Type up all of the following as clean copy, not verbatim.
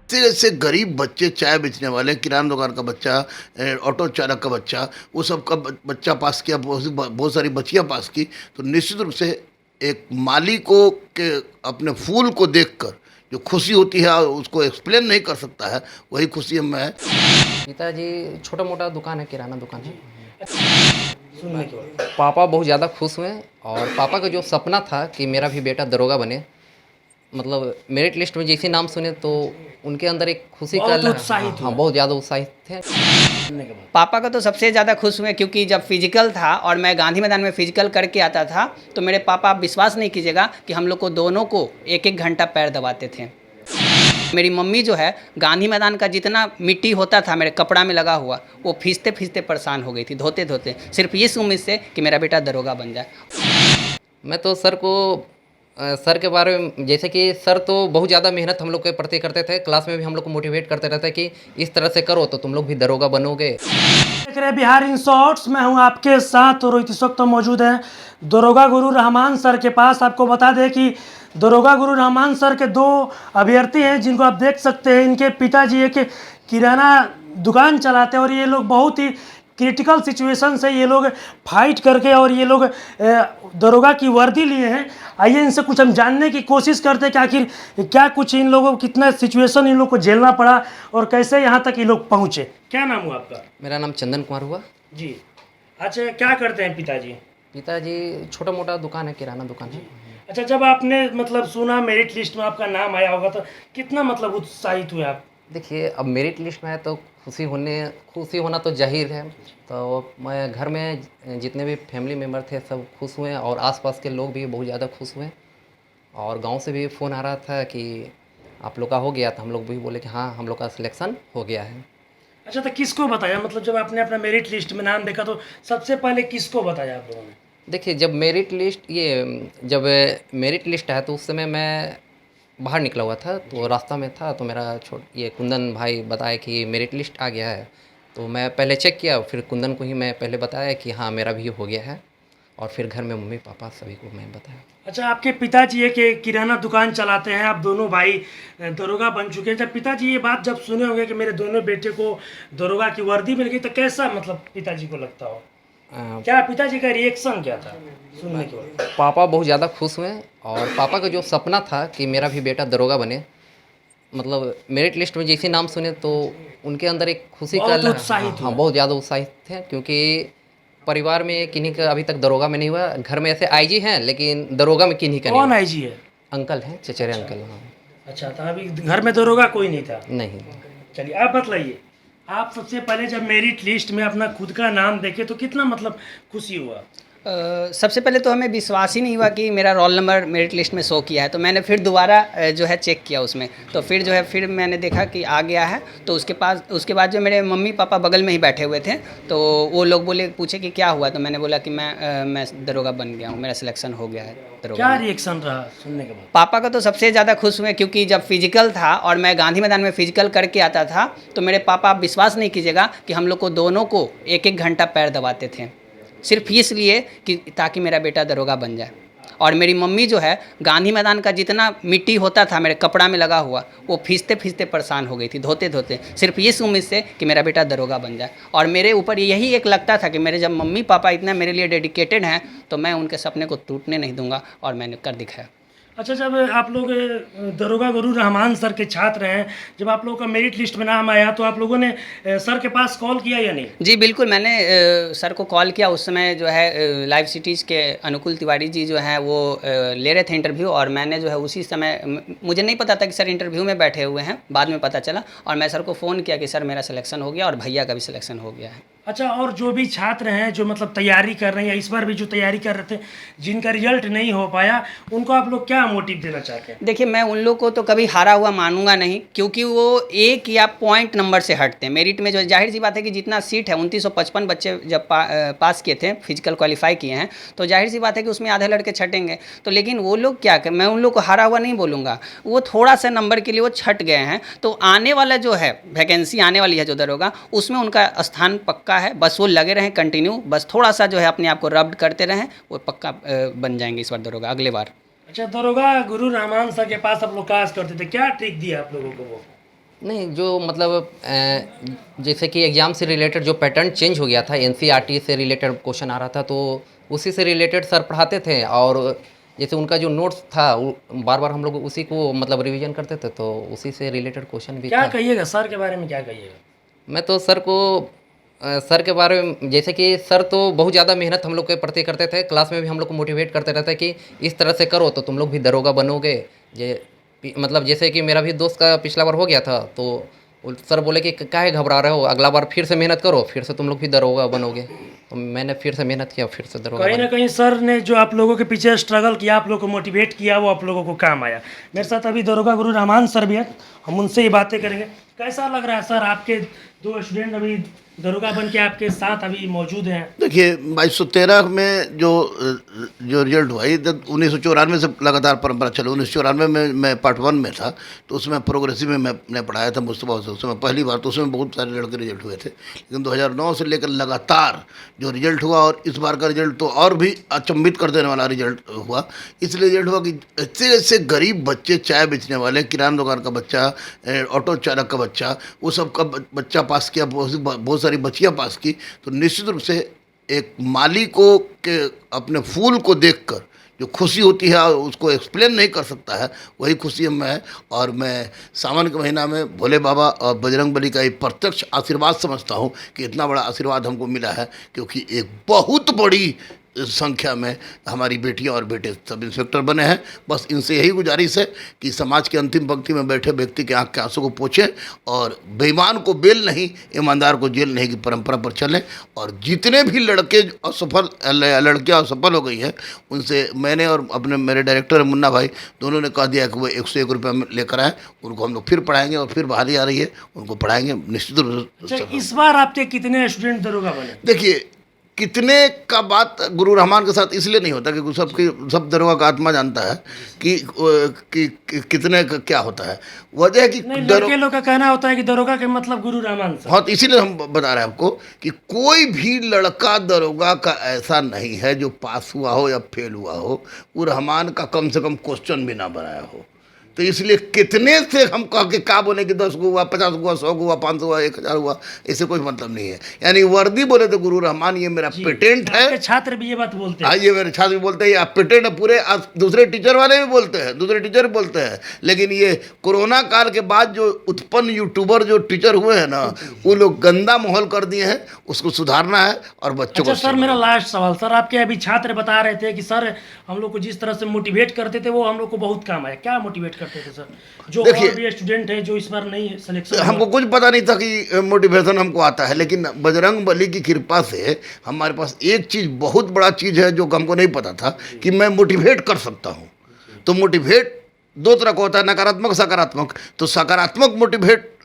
ऐसे ऐसे गरीब बच्चे, चाय बेचने वाले, किराना दुकान का बच्चा, ऑटो चालक का बच्चा, वो सब का बच्चा पास किया, बहुत सारी बच्चियां पास की। तो निश्चित रूप से एक माली को के अपने फूल को देखकर जो खुशी होती है उसको एक्सप्लेन नहीं कर सकता है, वही खुशी हम में है। पिताजी छोटा मोटा दुकान है, किराना दुकान है। सुनने के बाद पापा बहुत ज़्यादा खुश हुए और पापा का जो सपना था कि मेरा भी बेटा दरोगा बने, मतलब मेरिट लिस्ट में जैसे नाम सुने तो उनके अंदर एक खुशी का बहुत उत्साहित हाँ हुए। बहुत ज़्यादा उत्साहित थे। सुनने के बाद पापा का तो सबसे ज़्यादा खुश हुए, क्योंकि जब फिजिकल था और मैं गांधी मैदान में फिजिकल करके आता था तो मेरे पापा, आप विश्वास नहीं कीजिएगा कि हम लोग को दोनों को एक एक घंटा पैर दबाते थे। मेरी मम्मी जो है, गांधी मैदान का जितना मिट्टी होता था मेरे कपड़ा में लगा हुआ, वो फीसते फीसते परेशान हो गई थी, धोते धोते, सिर्फ इस उम्मीद से कि मेरा बेटा दरोगा बन जाए। मैं तो सर को सर के बारे में, जैसे कि सर तो बहुत ज़्यादा मेहनत हम लोग के प्रति करते थे, क्लास में भी हम लोग को मोटिवेट करते रहते कि इस तरह से करो तो तुम लोग भी दरोगा बनोगे। देख रहे हैं बिहार इन शॉर्ट्स। मैं हूं आपके साथ और इस वक्त मौजूद हैं दरोगा गुरु रहमान सर के पास। आपको बता दें कि दरोगा गुरु रहमान सर के दो अभ्यर्थी हैं जिनको आप देख सकते हैं। इनके पिताजी एक किराना दुकान चलाते हैं और ये लोग बहुत ही क्रिटिकल सिचुएशन से ये लोग फाइट करके और ये लोग दरोगा की वर्दी लिए हैं। आइए इनसे कुछ हम जानने की कोशिश करते हैं कि आखिर क्या कुछ इन लोगों को, कितना सिचुएशन इन लोग को झेलना पड़ा और कैसे यहाँ तक ये लोग पहुँचे। क्या नाम हुआ आपका? मेरा नाम चंदन कुमार हुआ। जी। अच्छा, क्या करते हैं पिताजी? पिताजी छोटा मोटा दुकान है, किराना दुकान है। अच्छा, जब आपने मतलब सुना मेरिट लिस्ट में आपका नाम आया होगा तो कितना मतलब उत्साहित हुए आप? देखिए, अब मेरिट लिस्ट में है तो खुशी होना तो जाहिर है। तो मैं घर में जितने भी फैमिली मेम्बर थे सब खुश हुए और आसपास के लोग भी बहुत ज़्यादा खुश हुए और गांव से भी फ़ोन आ रहा था कि आप लोग का हो गया, तो हम लोग भी बोले कि हाँ हम लोग का सिलेक्शन हो गया है। अच्छा, तो किसको बताया? मतलब जब आपने अपना मेरिट लिस्ट में नाम देखा तो सबसे पहले किसको बताया आप लोगों ने? देखिए, जब मेरिट लिस्ट है तो उस समय मैं बाहर निकला हुआ था, तो रास्ता में था तो मेरा ये कुंदन भाई बताया कि मेरिट लिस्ट आ गया है। तो मैं पहले चेक किया, फिर कुंदन को ही मैं पहले बताया कि हाँ मेरा भी हो गया है, और फिर घर में मम्मी पापा सभी को मैं बताया। अच्छा, आपके पिताजी एक किराना दुकान चलाते हैं, आप दोनों भाई दरोगा बन चुके हैं। जब पिताजी ये बात जब सुने होंगे कि मेरे दोनों बेटे को दरोगा की वर्दी मिल गई, तो कैसा मतलब पिताजी को लगता हो? क्या पिताजी का रिएक्शन क्या था सुनने के बाद? पापा बहुत ज़्यादा खुश हुए और पापा का जो सपना था कि मेरा भी बेटा दरोगा बने, मतलब मेरिट लिस्ट में जैसे नाम सुने तो उनके अंदर एक खुशी बहुत का उत्साहित हाँ हुए। बहुत ज़्यादा उत्साहित थे, क्योंकि परिवार में किन्हीं का अभी तक दरोगा में नहीं हुआ। घर में ऐसे आईजी हैं लेकिन दरोगा में किन्हीं का नहीं कौन हुआ। आईजी है? अंकल हैं, चचेरे अंकल। हाँ अच्छा, तो अभी घर में दरोगा कोई नहीं था? नहीं। चलिए, आप बतलाइए, आप सबसे पहले जब मेरिट लिस्ट में अपना खुद का नाम देखे तो कितना मतलब खुशी हुआ? सबसे पहले तो हमें विश्वास ही नहीं हुआ कि मेरा रोल नंबर मेरिट लिस्ट में शो किया है। तो मैंने फिर दोबारा जो है चेक किया उसमें, तो फिर जो है फिर मैंने देखा कि आ गया है। तो उसके बाद जो मेरे मम्मी पापा बगल में ही बैठे हुए थे, तो वो लोग पूछे कि क्या हुआ, तो मैंने बोला कि मैं दरोगा बन गया हूँ, मेरा सिलेक्शन हो गया है दरोगा क्या में। रिएक्शन रहा सुनने के बाद? पापा का तो सबसे ज़्यादा खुश हुए, क्योंकि जब फिजिकल था और मैं गांधी मैदान में फिजिकल करके आता था तो मेरे पापा, आप विश्वास नहीं कीजिएगा कि हम लोग को दोनों को एक एक घंटा पैर दबाते थे, सिर्फ इसलिए कि ताकि मेरा बेटा दरोगा बन जाए। और मेरी मम्मी जो है, गांधी मैदान का जितना मिट्टी होता था मेरे कपड़ा में लगा हुआ, वो फीसते फीसते परेशान हो गई थी, धोते धोते, सिर्फ इस उम्मीद से कि मेरा बेटा दरोगा बन जाए। और मेरे ऊपर यही एक लगता था कि मेरे जब मम्मी पापा इतना मेरे लिए डेडिकेटेड हैं तो मैं उनके सपने को टूटने नहीं दूंगा, और मैंने कर दिखाया। अच्छा, जब आप लोग दरोगा गुरु रहमान सर के छात्र हैं, जब आप लोगों का मेरिट लिस्ट में नाम आया तो आप लोगों ने सर के पास कॉल किया या नहीं? जी बिल्कुल, मैंने सर को कॉल किया। उस समय जो है लाइव सिटीज़ के अनुकूल तिवारी जी जो हैं वो ले रहे थे इंटरव्यू, और मैंने जो है उसी समय, मुझे नहीं पता था कि सर इंटरव्यू में बैठे हुए हैं, बाद में पता चला, और मैं सर को फ़ोन किया कि सर मेरा सिलेक्शन हो गया और भैया का भी सिलेक्शन हो गया है। अच्छा, और जो भी छात्र हैं जो मतलब तैयारी कर रहे हैं या इस बार भी जो तैयारी कर रहे थे, जिनका रिजल्ट नहीं हो पाया, उनको आप लोग क्या मोटिव देना चाहते हैं? देखिए, मैं उन लोग को तो कभी हारा हुआ मानूंगा नहीं, क्योंकि वो एक या पॉइंट नंबर से हटते हैं। मेरिट में जो जाहिर सी बात है कि जितना सीट है 2955 बच्चे जब पास किए थे, फिजिकल क्वालिफाई किए हैं, तो जाहिर सी बात है कि उसमें आधे लड़के छटेंगे। तो लेकिन वो लोग क्या कर, मैं उन लोग को हारा हुआ नहीं बोलूँगा, वो थोड़ा सा नंबर के लिए वो छट गए हैं। तो आने वाला जो है वैकेंसी आने वाली है जो दरोगा, उसमें उनका स्थान पक्का है। बस वो लगे रहें कंटिन्यू, बस थोड़ा सा जो है अपने आप को रब्ड करते रहें, वो पक्का बन जाएंगे इस बार दरोगा, अगले बार। अच्छा, दरोगा गुरु रहमान सर के पास आप लोग क्लास करते थे, क्या ट्रिक दिया आप लोगों को वो? नहीं, जो मतलब जैसे कि एग्ज़ाम से रिलेटेड जो पैटर्न चेंज हो गया था, एनसीईआरटी से रिलेटेड क्वेश्चन आ रहा था, तो उसी से रिलेटेड सर पढ़ाते थे। और जैसे उनका जो नोट्स था, वो बार-बार हम लोग उसी को मतलब रिवीजन करते थे, तो उसी से रिलेटेड क्वेश्चन भी क्या था। कहिएगा सर के बारे में, क्या कहिएगा? मैं तो सर को सर के बारे में, जैसे कि सर तो बहुत ज़्यादा मेहनत हम लोग के प्रति करते थे। क्लास में भी हम लोग को मोटिवेट करते रहते कि इस तरह से करो तो तुम लोग भी दरोगा बनोगे। मतलब जैसे कि मेरा भी दोस्त का पिछला बार हो गया था, तो सर बोले कि काहे घबरा रहे हो, अगला बार फिर से मेहनत करो, फिर से तुम लोग भी दरोगा बनोगे। तो मैंने फिर से मेहनत किया, फिर से दरोगा कहीं ना बना। कहीं सर ने जो आप लोगों के पीछे स्ट्रगल किया, आप लोगों को मोटिवेट किया, वो आप लोगों को काम आया। मेरे साथ अभी दरोगा गुरु रहमान सर भी हैं, हम उनसे ही बातें करेंगे। कैसा लग रहा है सर, आपके दो स्टूडेंट अभी दरोगा बन के आपके साथ अभी मौजूद हैं? देखिए 2213 में जो रिजल्ट हुआ, ये 1994 से लगातार परंपरा चली। 1994 में मैं पार्ट 1 में था, तो उसमें प्रोग्रेसिव में मैंने पढ़ाया था मुस्तफा से। उसमें पहली बार तो उसमें बहुत सारे लड़के रिजल्ट हुए थे, लेकिन 2009 से लेकर लगातार जो रिजल्ट हुआ, और इस बार का रिजल्ट तो और भी अचंभित कर देने वाला रिजल्ट हुआ। इसलिए रिजल्ट हुआ कि ऐसे ऐसे गरीब बच्चे, चाय बेचने वाले, किराना दुकान का बच्चा, ऑटो चालक का बच्चा, वो सब का बच्चा पास किया, बहुत सारी बच्चियाँ पास की। तो निश्चित रूप से एक माली को के अपने फूल को देखकर जो खुशी होती है, उसको एक्सप्लेन नहीं कर सकता है, वही खुशी में है। और मैं सावन के महीना में भोले बाबा और बजरंग बली का एक प्रत्यक्ष आशीर्वाद समझता हूँ कि इतना बड़ा आशीर्वाद हमको मिला है, क्योंकि एक बहुत बड़ी संख्या में हमारी बेटियां और बेटे सब इंस्पेक्टर बने हैं। बस इनसे यही गुजारिश है कि समाज के अंतिम पंक्ति में बैठे व्यक्ति के आंख के आंसू को पोंछें, और बेईमान को बेल नहीं, ईमानदार को जेल नहीं की परंपरा पर चलें। और जितने भी लड़के असफल, लड़कियां असफल हो गई हैं, उनसे मैंने और अपने मेरे डायरेक्टर मुन्ना भाई दोनों ने कह दिया कि वो 101 रुपये लेकर आएँ। उनको हम लोग फिर पढ़ाएंगे, और फिर बहाली आ रही है, उनको पढ़ाएंगे निश्चित रूप अच्छा, से। इस बार आपके कितने स्टूडेंट दरोगा बने? देखिए, कितने का बात गुरु रहमान के साथ इसलिए नहीं होता कि सब दरोगा का आत्मा जानता है कि कितने का क्या होता है। वजह है कि नहीं, लड़के लोग का कहना होता है कि दरोगा के मतलब गुरु रहमान सर। हाँ, तो इसीलिए हम बता रहे हैं आपको कि कोई भी लड़का दरोगा का ऐसा नहीं है जो पास हुआ हो या फेल हुआ हो, वो रहमान का कम से कम क्वेश्चन भी ना बनाया हो। तो इसलिए कितने से हम कह के क्या बोले कि 10 हुआ, 50 हुआ, 100 हुआ, 500 हुआ, 1000 हुआ, ऐसे कोई मतलब नहीं है। यानी वर्दी बोले तो गुरु रहमान ये मेरा पेटेंट है। आपके छात्र भी ये बात बोलते हैं? हाँ, ये मेरे छात्र भी बोलते हैं, ये आप पेटेंट है पूरे। दूसरे टीचर वाले भी बोलते हैं, दूसरे टीचर भी बोलते हैं। लेकिन ये कोरोना काल के बाद जो उत्पन्न यूट्यूबर जो टीचर हुए हैं ना, वो लोग गंदा माहौल कर दिए हैं, उसको सुधारना है और बच्चों को। अच्छा सर, मेरा लास्ट सवाल सर, आपके अभी छात्र बता रहे थे कि सर हम लोग को जिस तरह से मोटिवेट करते थे वो हम लोग को बहुत काम आया। क्या मोटिवेट करते थे सर, जो और भी स्टूडेंट है जो इस बार नहीं सिलेक्शन? हमको कुछ पता नहीं था कि मोटिवेशन हमको आता है, लेकिन बजरंग बली की कृपा से हमारे पास एक चीज़, बहुत बड़ा चीज़ है जो हमको नहीं पता था, कि मैं मोटिवेट कर सकता हूँ। तो मोटिवेट दो तरह का होता है, नकारात्मक, सकारात्मक। तो सकारात्मक मोटिवेट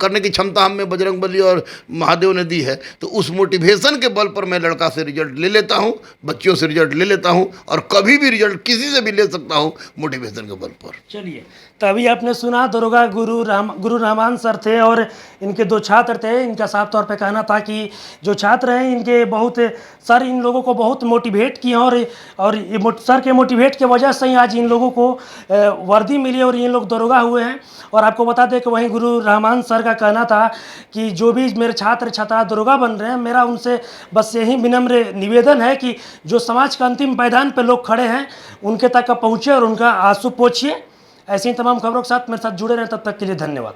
करने की क्षमता हमें बजरंग बली और महादेव ने दी है। तो उस मोटिवेशन के बल पर मैं लड़का से रिजल्ट ले लेता हूँ, बच्चियों से रिजल्ट ले लेता हूँ, और कभी भी रिजल्ट किसी से भी ले सकता हूँ मोटिवेशन के बल पर। चलिए, तो अभी आपने सुना दरोगा गुरु रहमान सर थे, और इनके दो छात्र थे। इनका साफ तौर पे कहना था कि जो छात्र हैं इनके बहुत, सर इन लोगों को बहुत मोटिवेट किए, और सर के मोटिवेट की वजह से ही आज इन लोगों को वर्दी मिली और ये लोग दरोगा हुए हैं। और आपको बता दें कि वहीं गुरु रहमान सर का कहना था कि जो भी मेरे छात्र छात्रा दरोगा बन रहे हैं, मेरा उनसे बस यही विनम्र निवेदन है कि जो समाज का अंतिम पायदान पे लोग खड़े हैं उनके तक पहुँचे और उनका आंसू पोंछिए। ऐसी ही तमाम खबरों के साथ मेरे साथ जुड़े रहें, तब तक के लिए धन्यवाद।